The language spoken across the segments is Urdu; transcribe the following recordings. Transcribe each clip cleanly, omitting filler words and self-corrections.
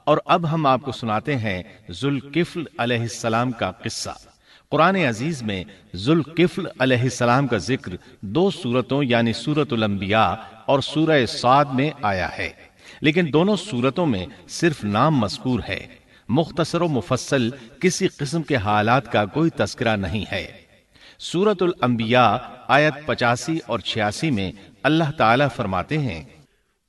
اور اب ہم آپ کو سناتے ہیں ذوالکفل علیہ السلام کا قصہ۔ قرآن عزیز میں ذوالکفل علیہ السلام کا ذکر 2 سورتوں یعنی سورۃ الانبیاء اور سورہ صاد میں آیا ہے، لیکن دونوں سورتوں میں صرف نام مذکور ہے، مختصر و مفصل کسی قسم کے حالات کا کوئی تذکرہ نہیں ہے۔ سورۃ الانبیاء آیت 85 اور 86 میں اللہ تعالیٰ فرماتے ہیں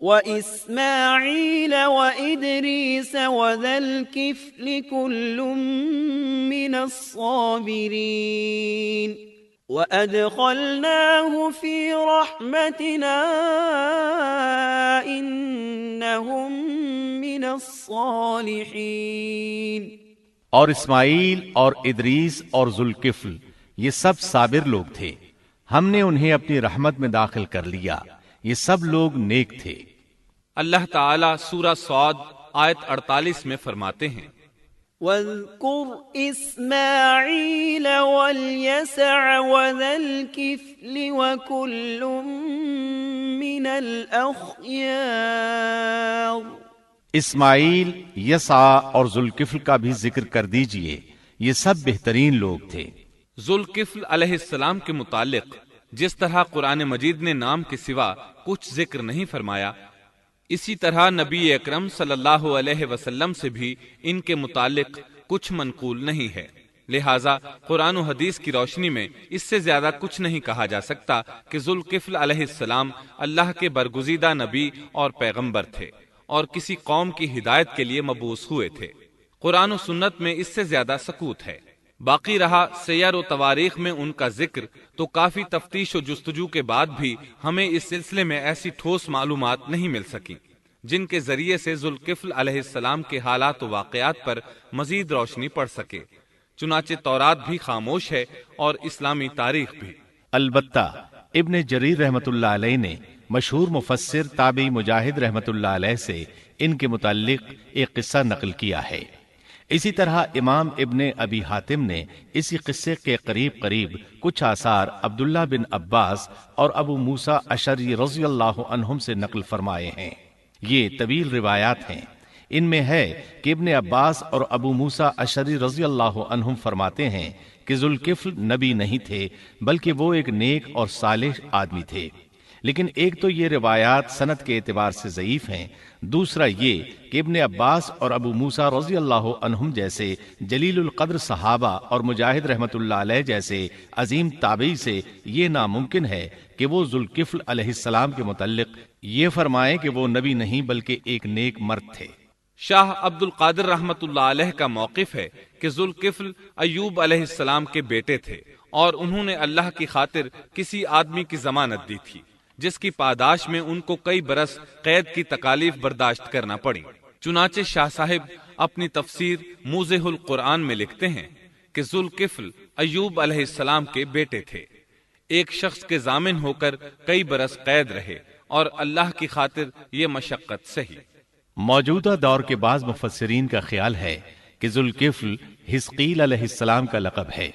وَإِسْمَاعِيلَ وَإِدْرِيسَ وَذَا الْكِفْلِ كُلٌّ مِّنَ الصَّابِرِينَ وَأَدْخَلْنَاهُ فِي رَحْمَتِنَا إِنَّهُم مِّنَ الصَّالِحِينَ۔ اور اسماعیل اور ادریس اور ذوالکفل یہ سب صابر لوگ تھے، ہم نے انہیں اپنی رحمت میں داخل کر لیا، یہ سب لوگ نیک تھے۔ اللہ تعالیٰ سورہ صاد آیت 48 میں فرماتے ہیں وَاذْكُرْ إِسْمَاعِيلَ وَالْيَسَعَ وَذَا الْكِفْلِ وَكُلٌّ مِّنَ الْأَخْيَارِ۔ اسماعیل، یسع اور ذوالکفل کا بھی ذکر کر دیجئے، یہ سب بہترین لوگ تھے۔ ذوالکفل علیہ السلام کے متعلق جس طرح قرآن مجید نے نام کے سوا کچھ ذکر نہیں فرمایا، اسی طرح نبی اکرم صلی اللہ علیہ وسلم سے بھی ان کے متعلق کچھ منقول نہیں ہے، لہٰذا قرآن و حدیث کی روشنی میں اس سے زیادہ کچھ نہیں کہا جا سکتا کہ ذوالکفل علیہ السلام اللہ کے برگزیدہ نبی اور پیغمبر تھے اور کسی قوم کی ہدایت کے لیے مبعوث ہوئے تھے۔ قرآن و سنت میں اس سے زیادہ سکوت ہے۔ باقی رہا سیر و تواریخ میں ان کا ذکر، تو کافی تفتیش و جستجو کے بعد بھی ہمیں اس سلسلے میں ایسی ٹھوس معلومات نہیں مل سکیں جن کے ذریعے سے ذوالکفل علیہ السلام کے حالات و واقعات پر مزید روشنی پڑ سکے، چنانچہ تورات بھی خاموش ہے اور اسلامی تاریخ بھی۔ البتہ ابن جریر رحمت اللہ علیہ نے مشہور مفسر تابعی مجاہد رحمت اللہ علیہ سے ان کے متعلق ایک قصہ نقل کیا ہے۔ اسی طرح امام ابن ابی حاتم نے اسی قصے کے قریب کچھ آثار عبداللہ بن عباس اور ابو موسیٰ اشعری رضی اللہ عنہم سے نقل فرمائے ہیں۔ یہ طویل روایات ہیں۔ ان میں ہے کہ ابن عباس اور ابو موسیٰ اشعری رضی اللہ عنہم فرماتے ہیں کہ ذوالکفل نبی نہیں تھے، بلکہ وہ ایک نیک اور صالح آدمی تھے، لیکن ایک تو یہ روایات سند کے اعتبار سے ضعیف ہیں، دوسرا یہ کہ ابن عباس اور ابو موسیٰ رضی اللہ عنہم جیسے جلیل القدر صحابہ اور مجاہد رحمت اللہ علیہ جیسے عظیم تابعی سے یہ ناممکن ہے کہ وہ ذوالکفل علیہ السلام کے متعلق یہ فرمائیں کہ وہ نبی نہیں بلکہ ایک نیک مرد تھے۔ شاہ عبد القادر رحمت اللہ علیہ کا موقف ہے کہ ذوالکفل ایوب علیہ السلام کے بیٹے تھے اور انہوں نے اللہ کی خاطر کسی آدمی کی ضمانت دی تھی جس کی پاداش میں ان کو کئی برس قید کی تکالیف برداشت کرنا پڑی۔ چنانچہ شاہ صاحب اپنی تفسیر موضح القرآن میں لکھتے ہیں کہ ذوالکفل ایوب علیہ السلام کے بیٹے تھے، ایک شخص کے ضامن ہو کر کئی برس قید رہے اور اللہ کی خاطر یہ مشقت سہی۔ موجودہ دور کے بعض مفسرین کا خیال ہے کہ ذوالکفل حزقیل علیہ السلام کا لقب ہے۔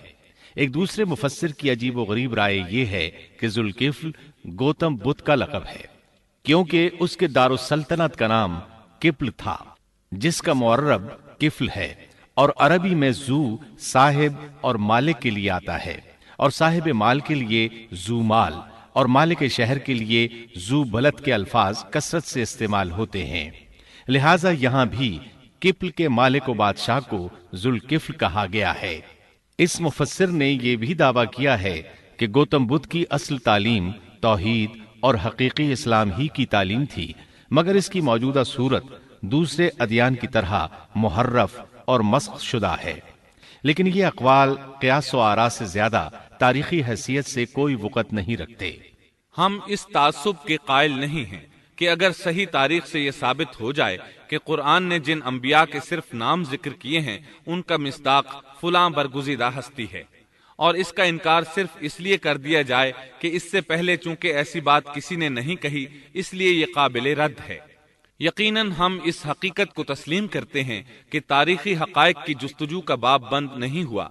ایک دوسرے مفسر کی عجیب و غریب رائے یہ ہے کہ ذوالکفل گوتم بدھ کا لقب ہے، کیونکہ اس کے دارالسلطنت کا نام کپل تھا، جس کا معرب کفل ہے، اور عربی میں ذو صاحب اور مالک کے لیے آتا ہے، اور صاحب مال کے لیے ذو مال اور مالک شہر کے لیے ذو بلد کے الفاظ کثرت سے استعمال ہوتے ہیں، لہٰذا یہاں بھی کپل کے مالک و بادشاہ کو ذوالکفل کہا گیا ہے۔ اس مفسر نے یہ بھی دعویٰ کیا ہے کہ گوتم بدھ کی اصل تعلیم توحید اور حقیقی اسلام ہی کی تعلیم تھی، مگر اس کی موجودہ صورت دوسرے ادیان کی طرح محرف اور مسخ شدہ ہے، لیکن یہ اقوال قیاس و آراء سے زیادہ تاریخی حیثیت سے کوئی وقت نہیں رکھتے۔ ہم اس تعصب کے قائل نہیں ہیں کہ اگر صحیح تاریخ سے یہ ثابت ہو جائے کہ قرآن نے جن انبیاء کے صرف نام ذکر کیے ہیں ان کا مصداق فلاں برگزیدہ ہستی ہے، اور اس کا انکار صرف اس لیے کر دیا جائے کہ اس سے پہلے چونکہ ایسی بات کسی نے نہیں کہی اس لیے یہ قابل رد ہے۔ یقیناً ہم اس حقیقت کو تسلیم کرتے ہیں کہ تاریخی حقائق کی جستجو کا باب بند نہیں ہوا،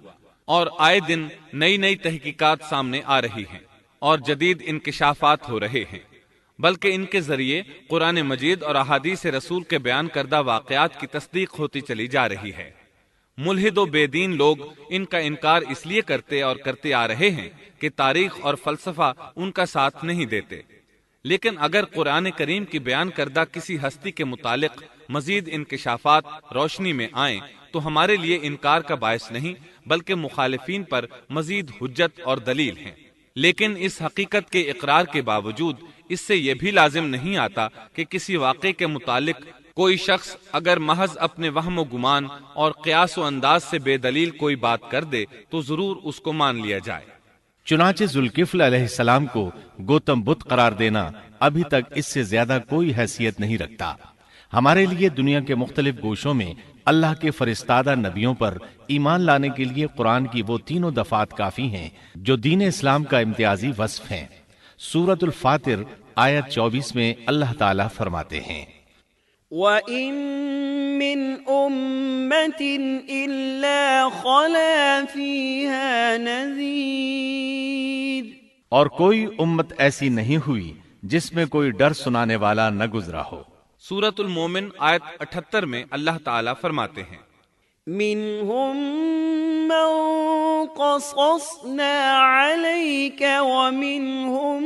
اور آئے دن نئی نئی تحقیقات سامنے آ رہی ہیں اور جدید انکشافات ہو رہے ہیں۔ بلکہ ان کے ذریعے قرآن مجید اور احادیث رسول کے بیان کردہ واقعات کی تصدیق ہوتی چلی جا رہی ہے۔ ملحد و بے دین لوگ ان کا انکار اس لیے کرتے اور کرتے آ رہے ہیں کہ تاریخ اور فلسفہ ان کا ساتھ نہیں دیتے، لیکن اگر قرآن کریم کی بیان کردہ کسی ہستی کے متعلق مزید انکشافات روشنی میں آئیں تو ہمارے لیے انکار کا باعث نہیں بلکہ مخالفین پر مزید حجت اور دلیل ہیں۔ لیکن اس حقیقت کے اقرار کے باوجود اس سے یہ بھی لازم نہیں آتا کہ کسی واقعے کے متعلق کوئی شخص اگر محض اپنے وہم و گمان اور قیاس و انداز سے بے دلیل کوئی بات کر دے تو ضرور اس کو مان لیا جائے۔ چنانچہ ذوالکفل علیہ السلام کو گوتم بدھ قرار دینا ابھی تک اس سے زیادہ کوئی حیثیت نہیں رکھتا۔ ہمارے لیے دنیا کے مختلف گوشوں میں اللہ کے فرستادہ نبیوں پر ایمان لانے کے لیے قرآن کی وہ تینوں دفعات کافی ہیں جو دین اسلام کا امتیازی وصف ہیں۔ سورۃ الفاتر آیت 24 میں اللہ تعالیٰ فرماتے ہیں، وَإِن مِّنْ أُمَّةٍ إِلَّا خَلَا فِيهَا نَذِيرٌ، اور کوئی امت ایسی نہیں ہوئی جس میں کوئی ڈر سنانے والا نہ گزرا ہو۔ سورۃ المومن آیت 78 میں اللہ تعالیٰ فرماتے ہیں، مِّنْهُم مَّن قَصَصْنَا عَلَيْكَ وَمِنْهُم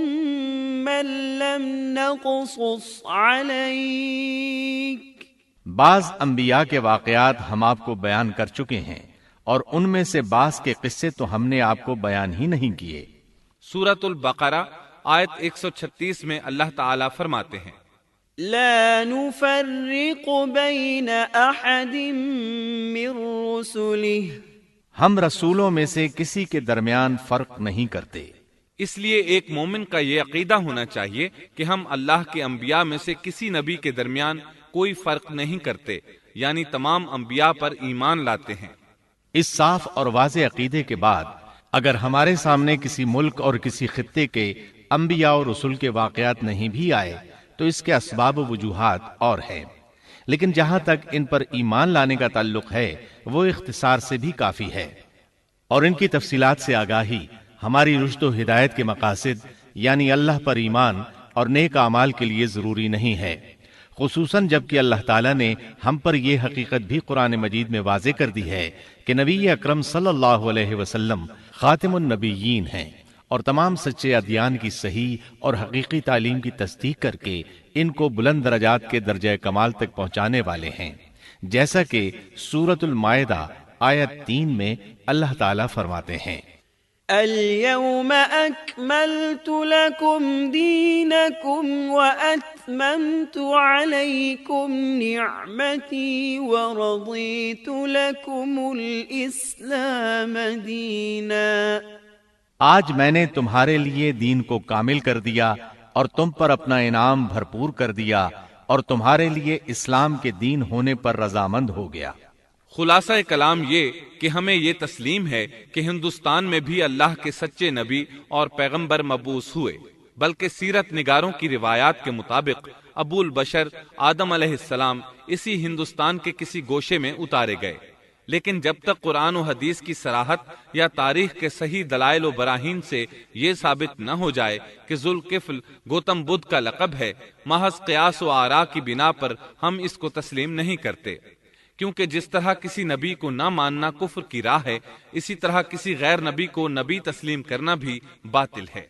مَّن لَّمْ نَقْصُصْ عَلَيْكَ، بعض انبیاء کے واقعات ہم آپ کو بیان کر چکے ہیں اور ان میں سے بعض کے قصے تو ہم نے آپ کو بیان ہی نہیں کیے۔ سورۃ البقرہ آیت 136 میں اللہ تعالیٰ فرماتے ہیں، لا نفرق بین احد من رسله، ہم رسولوں میں سے کسی کے درمیان فرق نہیں کرتے۔ اس لیے ایک مومن کا یہ عقیدہ ہونا چاہیے کہ ہم اللہ کے انبیاء میں سے کسی نبی کے درمیان کوئی فرق نہیں کرتے، یعنی تمام انبیاء پر ایمان لاتے ہیں۔ اس صاف اور واضح عقیدے کے بعد اگر ہمارے سامنے کسی ملک اور کسی خطے کے انبیاء اور رسول کے واقعات نہیں بھی آئے تو اس کے اسباب و وجوہات اور ہیں، لیکن جہاں تک ان پر ایمان لانے کا تعلق ہے وہ اختصار سے بھی کافی ہے، اور ان کی تفصیلات سے آگاہی ہماری رشد و ہدایت کے مقاصد یعنی اللہ پر ایمان اور نیک اعمال کے لیے ضروری نہیں ہے، خصوصاً جبکہ اللہ تعالیٰ نے ہم پر یہ حقیقت بھی قرآن مجید میں واضح کر دی ہے کہ نبی اکرم صلی اللہ علیہ وسلم خاتم النبیین ہیں اور تمام سچے ادیان کی صحیح اور حقیقی تعلیم کی تصدیق کر کے ان کو بلند درجات کے درجہ کمال تک پہنچانے والے ہیں، جیسا کہ سورۃ المائدہ آیت 3 میں اللہ تعالیٰ فرماتے ہیں، اليوم اکملت لکم دینکم واتممت علیکم نعمتی ورضیت لکم الاسلام دینا، آج میں نے تمہارے لیے دین کو کامل کر دیا اور تم پر اپنا انعام بھرپور کر دیا اور تمہارے لیے اسلام کے دین ہونے پر رضامند ہو گیا۔ خلاصہ کلام یہ کہ ہمیں یہ تسلیم ہے کہ ہندوستان میں بھی اللہ کے سچے نبی اور پیغمبر مبعوث ہوئے، بلکہ سیرت نگاروں کی روایات کے مطابق ابو البشر آدم علیہ السلام اسی ہندوستان کے کسی گوشے میں اتارے گئے، لیکن جب تک قرآن و حدیث کی صراحت یا تاریخ کے صحیح دلائل و براہین سے یہ ثابت نہ ہو جائے کہ ذوالکفل گوتم بدھ کا لقب ہے، محض قیاس و آراء کی بنا پر ہم اس کو تسلیم نہیں کرتے، کیونکہ جس طرح کسی نبی کو نہ ماننا کفر کی راہ ہے، اسی طرح کسی غیر نبی کو نبی تسلیم کرنا بھی باطل ہے۔